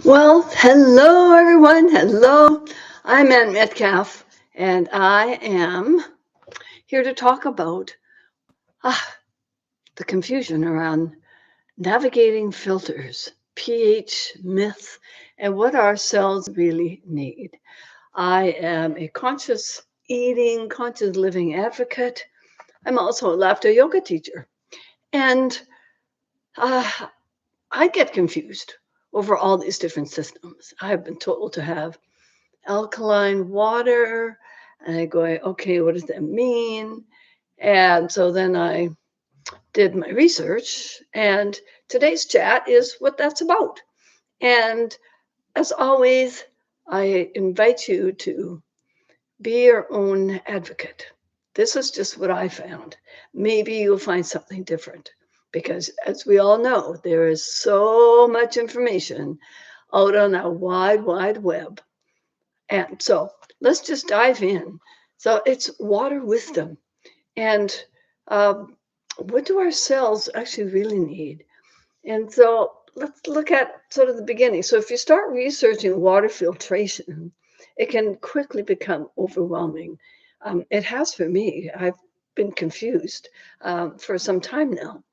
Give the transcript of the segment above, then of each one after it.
Well, hello everyone. Hello. I'm Ann Metcalf, and I am here to talk about the confusion around navigating filters, pH myths, and what our cells really need. I am a conscious eating, conscious living advocate. I'm also a laughter yoga teacher, and uh, I get confused over all these different systems. I've been told to have alkaline water. And I go, okay, what does that mean? And so then I did my research, and today's chat is what that's about. And as always, I invite you to be your own advocate. This is just what I found. Maybe you'll find something different because, as we all know, there is so much information out on our wide web. And so let's just dive in. So it's water wisdom. And um, what do our cells actually really need? And so let's look at sort of the beginning. So if you start researching water filtration, it can quickly become overwhelming. It has for me. I've been confused for some time now.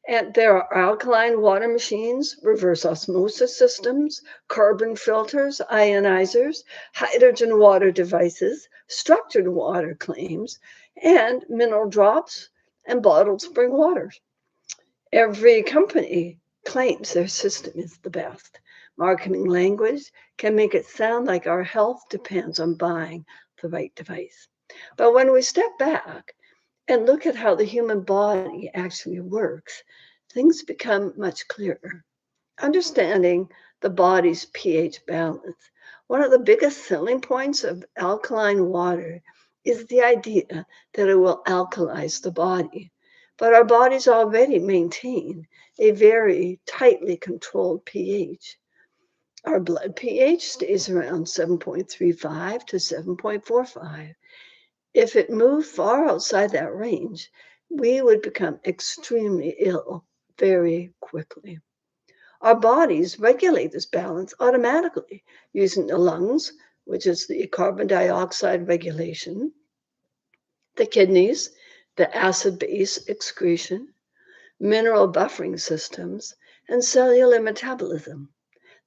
And there are alkaline water machines, reverse osmosis systems, carbon filters, ionizers, hydrogen water devices, structured water claims, and mineral drops and bottled spring water. Every company claims their system is the best. Marketing language can make it sound like our health depends on buying the right device. But when we step back and look at how the human body actually works, things become much clearer. Understanding the body's pH balance. One of the biggest selling points of alkaline water is the idea that it will alkalize the body. But our bodies already maintain a very tightly controlled pH. Our blood pH stays around 7.35 to 7.45. If it moved far outside that range, we would become extremely ill very quickly. Our bodies regulate this balance automatically using the lungs, which is the carbon dioxide regulation, the kidneys, the acid base excretion, mineral buffering systems, and cellular metabolism.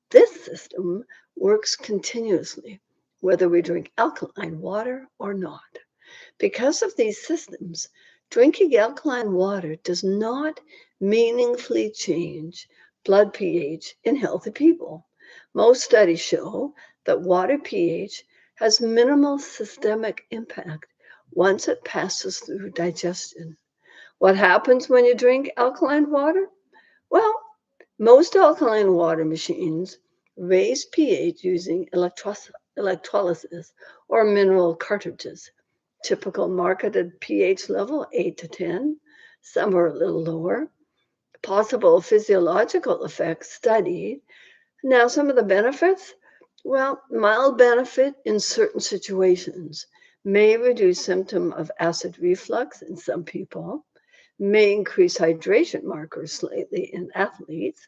This system works continuously, whether we drink alkaline water or not. Because of these systems, drinking alkaline water does not meaningfully change blood pH in healthy people. Most studies show that water pH has minimal systemic impact once it passes through digestion. What happens when you drink alkaline water? Well, most alkaline water machines raise pH using electrolysis or mineral cartridges. Typical marketed pH level 8 to 10, some are a little lower. Possible physiological effects studied. Now, some of the benefits, well, mild benefit in certain situations may reduce symptom of acid reflux in some people, may increase hydration markers slightly in athletes,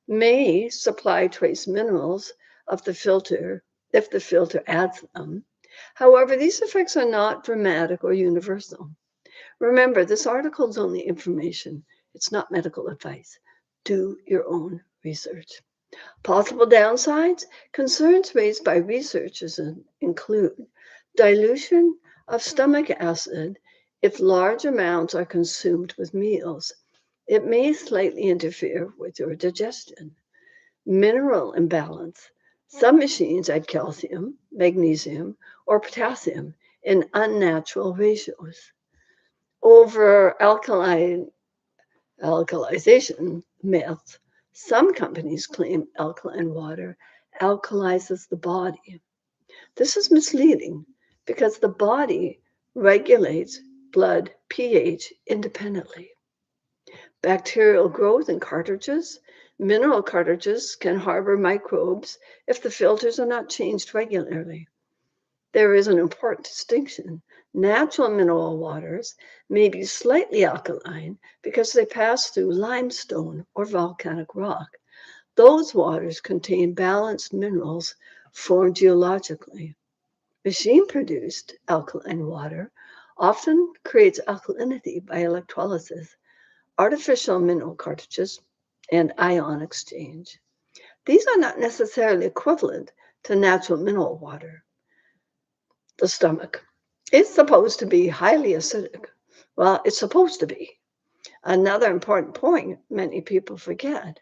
may supply trace minerals of the filter if the filter adds them. However, these effects are not dramatic or universal. Remember, this article is only information. It's not medical advice. Do your own research. Possible downsides, concerns raised by researchers include dilution of stomach acid if large amounts are consumed with meals. It may slightly interfere with your digestion. Mineral imbalance. Some machines add calcium, magnesium, or potassium in unnatural ratios. Over alkalization myth. Some companies claim alkaline water alkalizes the body. This is misleading because the body regulates blood pH independently. Bacterial growth in cartridges. Mineral cartridges can harbor microbes if the filters are not changed regularly. There is an important distinction. Natural mineral waters may be slightly alkaline because they pass through limestone or volcanic rock, Those waters contain balanced minerals formed geologically. Machine-produced alkaline water often creates alkalinity by electrolysis, artificial mineral cartridges, and ion exchange. These are not necessarily equivalent to natural mineral water. The stomach. It's supposed to be highly acidic. Well, it's supposed to be. Another important point many people forget.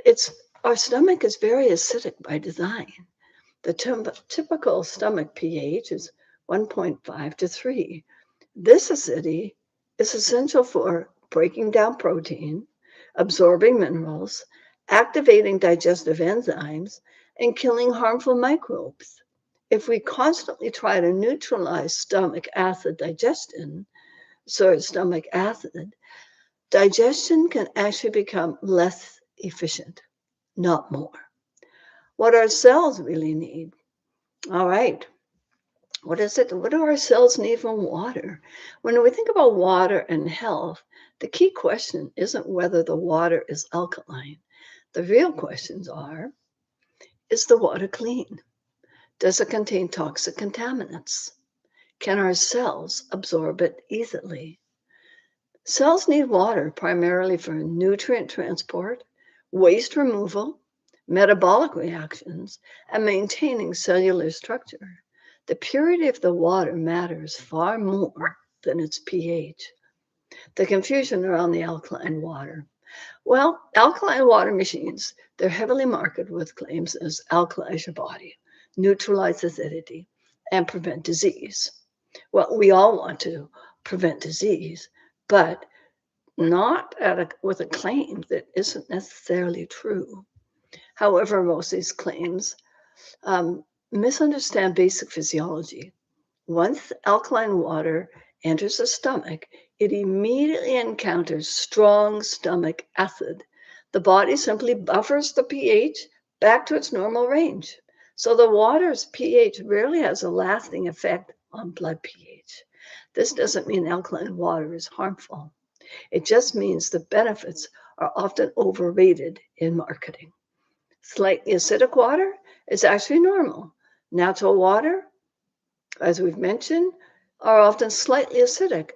It's our stomach is very acidic by design. The typical stomach pH is 1.5 to 3. This acidity is essential for breaking down protein, absorbing minerals, activating digestive enzymes, and killing harmful microbes. If we constantly try to neutralize stomach acid, digestion can actually become less efficient, not more. What our cells really need. All right. What is it? What do our cells need from water? When we think about water and health, the key question isn't whether the water is alkaline. The real questions are, is the water clean? Does it contain toxic contaminants? Can our cells absorb it easily? Cells need water primarily for nutrient transport, waste removal, metabolic reactions, and maintaining cellular structure. The purity of the water matters far more than its pH. The confusion around the alkaline water. Well, alkaline water machines, they're heavily marketed with claims as alkalize your body, neutralize acidity, and prevent disease. Well, we all want to prevent disease, but not with a claim that isn't necessarily true. However, most of these claims misunderstand basic physiology. Once alkaline water enters the stomach, it immediately encounters strong stomach acid. The body simply buffers the pH back to its normal range. So the water's pH rarely has a lasting effect on blood pH. This doesn't mean alkaline water is harmful. It just means the benefits are often overrated in marketing. Slightly acidic water is actually normal. Natural water, as we've mentioned, are often slightly acidic,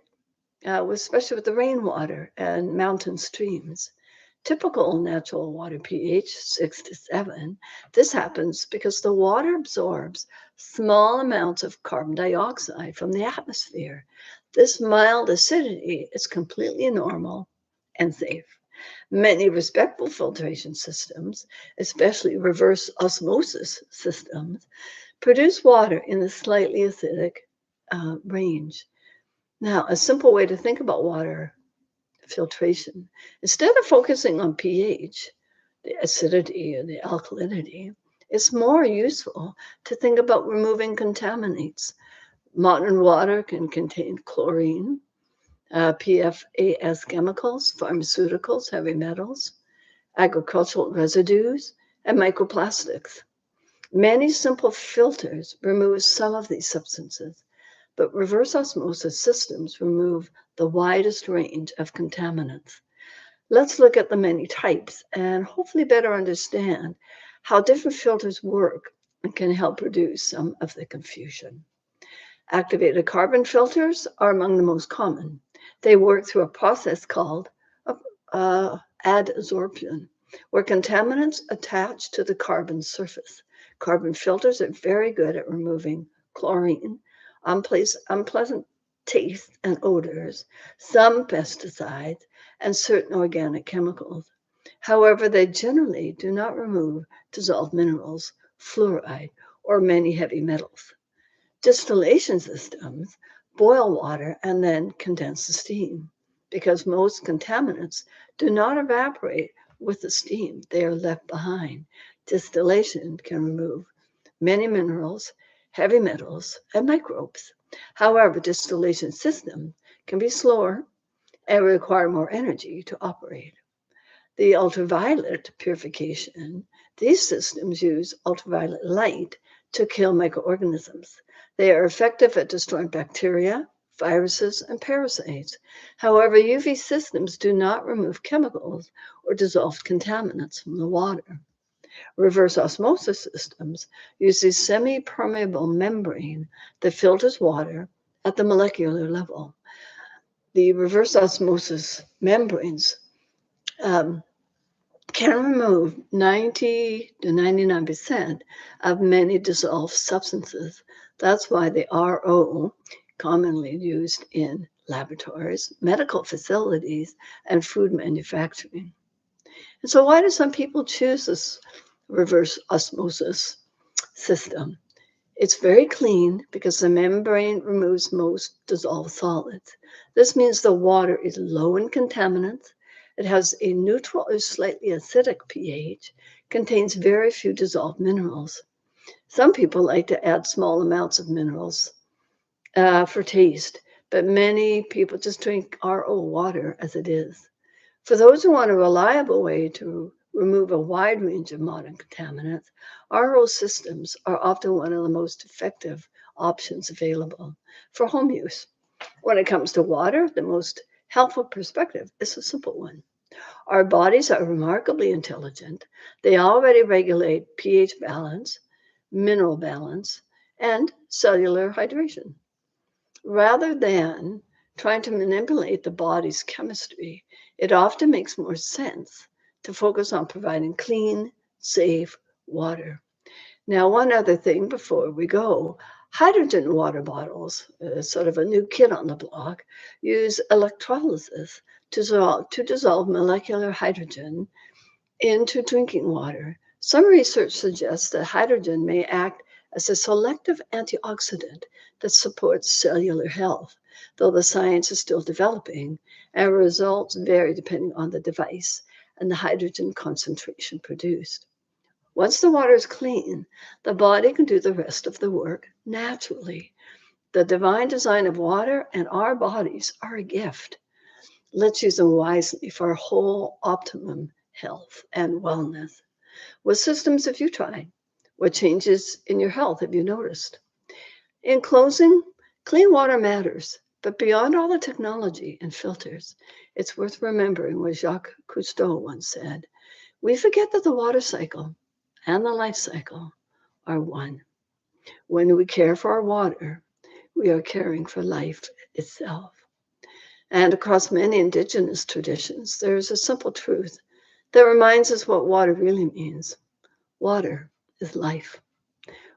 especially with the rainwater and mountain streams. Typical natural water pH 6 to 7. This happens because the water absorbs small amounts of carbon dioxide from the atmosphere. This mild acidity is completely normal and safe. Many respectful filtration systems, especially reverse osmosis systems, produce water in the slightly acidic range. Now, a simple way to think about water filtration, instead of focusing on pH, the acidity or the alkalinity, it's more useful to think about removing contaminants. Modern water can contain chlorine, PFAS chemicals, pharmaceuticals, heavy metals, agricultural residues, and microplastics. Many simple filters remove some of these substances, but reverse osmosis systems remove the widest range of contaminants. Let's look at the many types and hopefully better understand how different filters work and can help reduce some of the confusion. Activated carbon filters are among the most common. They work through a process called adsorption, where contaminants attach to the carbon surface. Carbon filters are very good at removing chlorine, unpleasant taste and odors, some pesticides, and certain organic chemicals. However, they generally do not remove dissolved minerals, fluoride, or many heavy metals. Distillation systems boil water and then condense the steam. Because most contaminants do not evaporate with the steam, they are left behind. Distillation can remove many minerals, heavy metals, and microbes. However, distillation systems can be slower and require more energy to operate. The ultraviolet purification, these systems use ultraviolet light to kill microorganisms. They are effective at destroying bacteria, viruses, and parasites. However, UV systems do not remove chemicals or dissolved contaminants from the water. Reverse osmosis systems use a semi-permeable membrane that filters water at the molecular level. The reverse osmosis membranes um, can remove 90 to 99% of many dissolved substances. That's why the RO, commonly used in laboratories, medical facilities, and food manufacturing. And so why do some people choose this reverse osmosis system? It's very clean because the membrane removes most dissolved solids. This means the water is low in contaminants. It has a neutral or slightly acidic pH, contains very few dissolved minerals. Some people like to add small amounts of minerals for taste, but many people just drink RO water as it is. For those who want a reliable way to remove a wide range of modern contaminants, RO systems are often one of the most effective options available for home use. When it comes to water, the most helpful perspective is a simple one. Our bodies are remarkably intelligent. They already regulate pH balance, mineral balance, and cellular hydration. Rather than trying to manipulate the body's chemistry, it often makes more sense to focus on providing clean, safe water. Now, one other thing before we go, hydrogen water bottles, sort of a new kid on the block, use electrolysis to dissolve molecular hydrogen into drinking water. Some research suggests that hydrogen may act as a selective antioxidant that supports cellular health, though the science is still developing and results vary depending on the device and the hydrogen concentration produced. Once the water is clean, the body can do the rest of the work naturally. The divine design of water and our bodies are a gift. Let's use them wisely for whole optimum health and wellness. What systems have you tried? What changes in your health have you noticed? In closing, clean water matters, but beyond all the technology and filters, it's worth remembering what Jacques Cousteau once said. We forget that the water cycle and the life cycle are one. When we care for our water, we are caring for life itself. And across many indigenous traditions, there is a simple truth that reminds us what water really means. Water is life.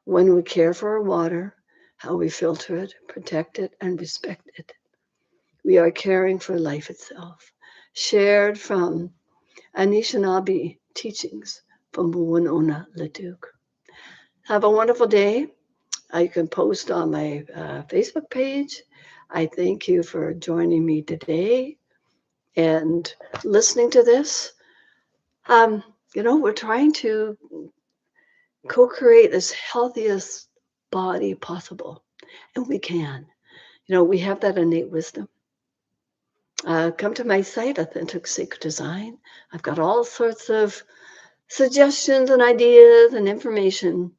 When we care for our water, how we filter it, protect it, and respect it, we are caring for life itself, shared from Anishinaabe teachings from Winona Leduc. Have a wonderful day. You can post on my Facebook page. I thank you for joining me today and listening to this. We're trying to co-create this healthiest body possible, and we can. We have that innate wisdom. Come to my site, Authentic Sacred Design. I've got all sorts of suggestions and ideas and information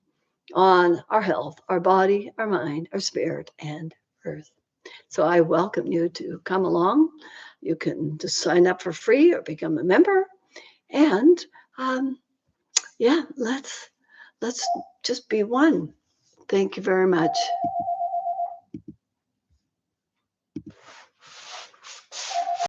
on our health, our body, our mind, our spirit, and earth. So I welcome you to come along. You can just sign up for free or become a member. And let's just be one. Thank you very much.